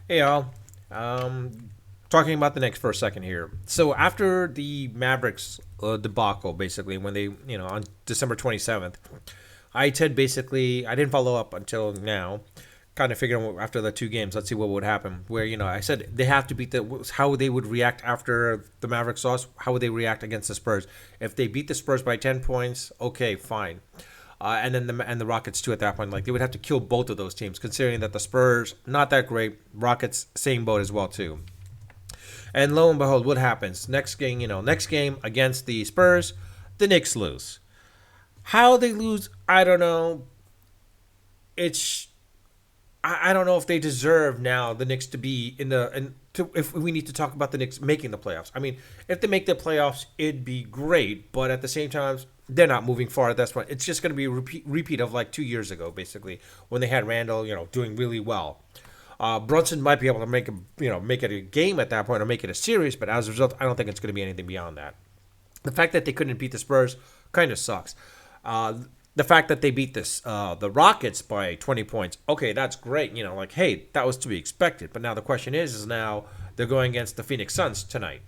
Hey, all. Talking about the Knicks for a second here. So after the Mavericks debacle, basically, when they, on December 27th, I said basically, I didn't follow up until now, kind of figuring after the two games, let's see what would happen. Where, I said they have to beat how they would react after the Mavericks loss, how would they react against the Spurs. If they beat the Spurs by 10 points, okay, fine. And then the Rockets too at that point. Like they would have to kill both of those teams, considering that the Spurs not that great, Rockets same boat as well too. And lo and behold, what happens next game? Next game against the Spurs, the Knicks lose. How they lose, I don't know. It's I don't know if they deserve now the Knicks to be in the and to, if we need to talk about the Knicks making the playoffs. I mean, if they make the playoffs, it'd be great, but at the same time, they're not moving far at this point. It's just going to be a repeat of like 2 years ago, basically, when they had Randall, doing really well. Brunson might be able to make it a game at that point or make it a series, but as a result, I don't think it's going to be anything beyond that. The fact that they couldn't beat the Spurs kind of sucks. The fact that they beat the Rockets by 20 points, okay, that's great. Like hey, that was to be expected. But now the question is now they're going against the Phoenix Suns tonight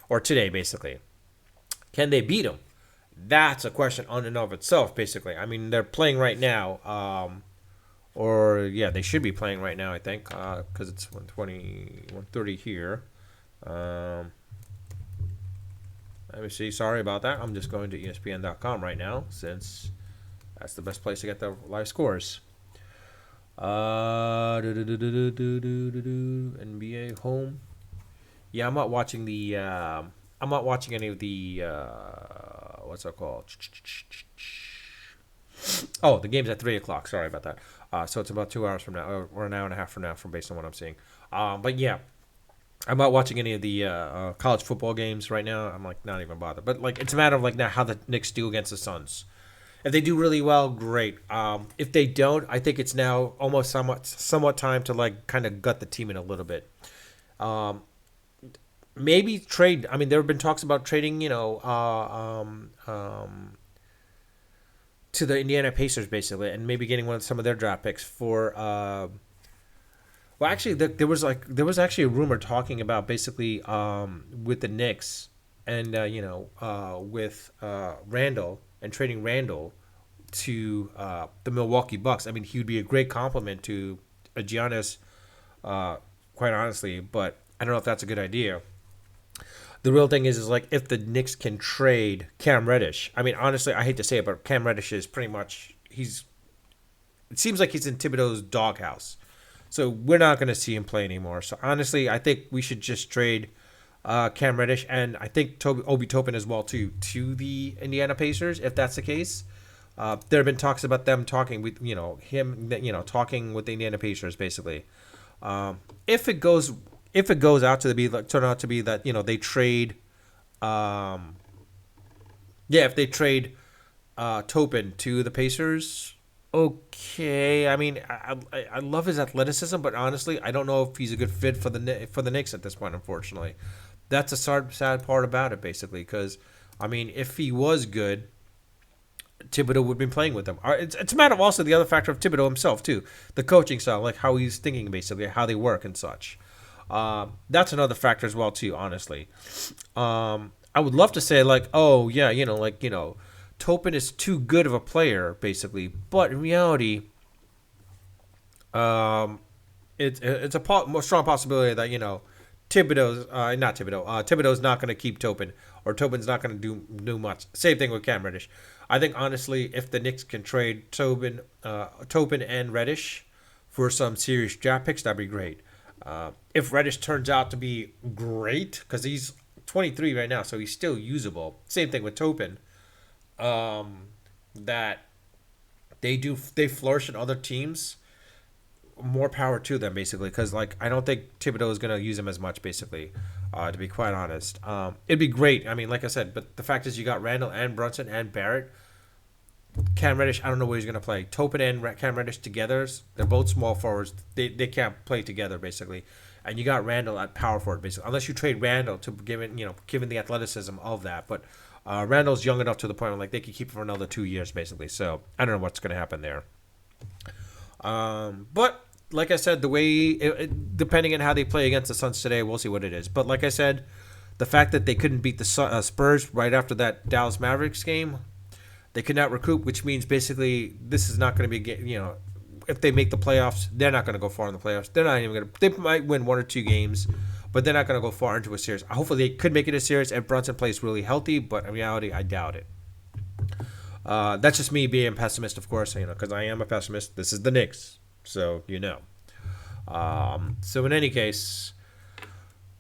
or today, basically. Can they beat them? That's a question on and of itself, basically. I mean, they're playing right now, or yeah, they should be playing right now. I think because it's 120, 130 here. Um, Let me see. Sorry about that. I'm just going to ESPN.com right now since that's the best place to get the live scores. NBA home. Yeah, I'm not watching the. I'm not watching any of the. What's that called? Oh, the game's at 3 o'clock. Sorry about that. So it's about 2 hours from now, or an hour and a half from now, from based on what I'm seeing. But yeah, I'm not watching any of the college football games right now. I'm like not even bothered. But like it's a matter of like now how the Knicks do against the Suns. If they do really well, great. If they don't, I think it's now almost somewhat time to like kind of gut the team in a little bit. Um, Maybe trade. I mean, there have been talks about trading. To the Indiana Pacers basically, and maybe getting some of their draft picks for. Well, actually, there was actually a rumor talking about basically with the Knicks and with Randall and trading Randall to the Milwaukee Bucks. I mean, he would be a great compliment to Giannis, quite honestly. But I don't know if that's a good idea. The real thing is like if the Knicks can trade Cam Reddish. I mean, honestly, I hate to say it, but Cam Reddish is pretty much he's. It seems like he's in Thibodeau's doghouse. So we're not going to see him play anymore. So honestly, I think we should just trade Cam Reddish and I think Obi Toppin as well too to the Indiana Pacers if that's the case. There have been talks about them talking with him talking with the Indiana Pacers basically. If it goes out to be like turn out to be that they trade if they trade Topin to the Pacers, okay. I mean, I love his athleticism, but honestly, I don't know if he's a good fit for the Knicks at this point. Unfortunately, that's a sad part about it, basically. Because I mean, if he was good, Thibodeau would be playing with him. It's a matter of also the other factor of Thibodeau himself too, the coaching style, like how he's thinking, basically, how they work and such. That's another factor as well too. Honestly, I would love to say like, oh yeah, Topin is too good of a player, basically. But in reality, um, it's a more strong possibility that Thibodeau's not Thibodeau. Thibodeau's not going to keep Topin, or Topin's not going to do much. Same thing with Cam Reddish. I think honestly, if the Knicks can trade Topin and Reddish for some serious draft picks, that'd be great. If Reddish turns out to be great, because he's 23 right now, so he's still usable. Same thing with Topin. That they flourish in other teams, more power to them basically because like I don't think Thibodeau is going to use him as much basically, to be quite honest. It'd be great, I mean, like I said, but the fact is you got Randall and Brunson and Barrett. Cam Reddish, I don't know where he's going to play. Topin and Cam Reddish together, they're both small forwards. They can't play together basically. And you got Randall at power forward basically, unless you trade Randall to given the athleticism of that. But Randall's young enough to the point where like they could keep him for another 2 years basically. So I don't know what's going to happen there. But like I said, the way depending on how they play against the Suns today, we'll see what it is. But like I said, the fact that they couldn't beat the Spurs right after that Dallas Mavericks game, they could not recoup, which means basically this is not going to be, if they make the playoffs, they're not going to go far in the playoffs. They're not even going to. They might win 1 or 2 games, but they're not going to go far into a series. Hopefully, they could make it a series if Brunson plays really healthy, but in reality, I doubt it. That's just me being pessimist, of course, because I am a pessimist. This is the Knicks, so So in any case,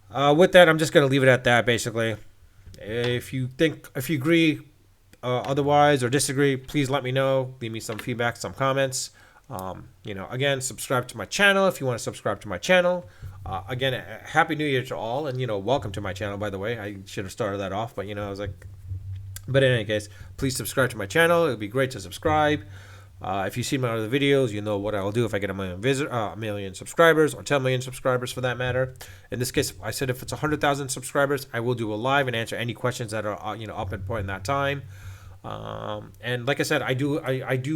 with that, I'm just going to leave it at that, basically. If you agree otherwise or disagree, please let me know. Leave me some feedback, some comments. Again, subscribe to my channel if you want to subscribe to my channel. Again, Happy New Year to all, and welcome to my channel. By the way, I should have started that off, but I was like, but in any case, please subscribe to my channel. It would be great to subscribe. If you see my other videos, you know what I'll do if I get a million subscribers or 10 million subscribers for that matter. In this case, I said if it's 100,000 subscribers, I will do a live and answer any questions that are up and point in that time. And like I said, I do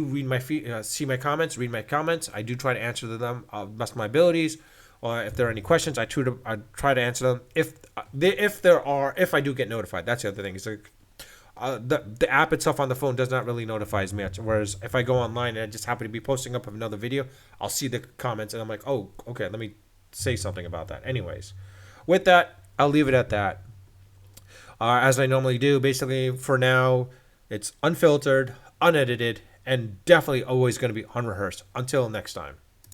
read see my comments, read my comments. I do try to answer them best of my abilities. Or if there are any questions, I try to answer them. If I do get notified, that's the other thing. It's like the app itself on the phone does not really notify as much. Whereas if I go online and I just happen to be posting up another video, I'll see the comments and I'm like, oh, okay, let me say something about that. Anyways, with that, I'll leave it at that. As I normally do, basically for now, it's unfiltered, unedited, and definitely always going to be unrehearsed. Until next time.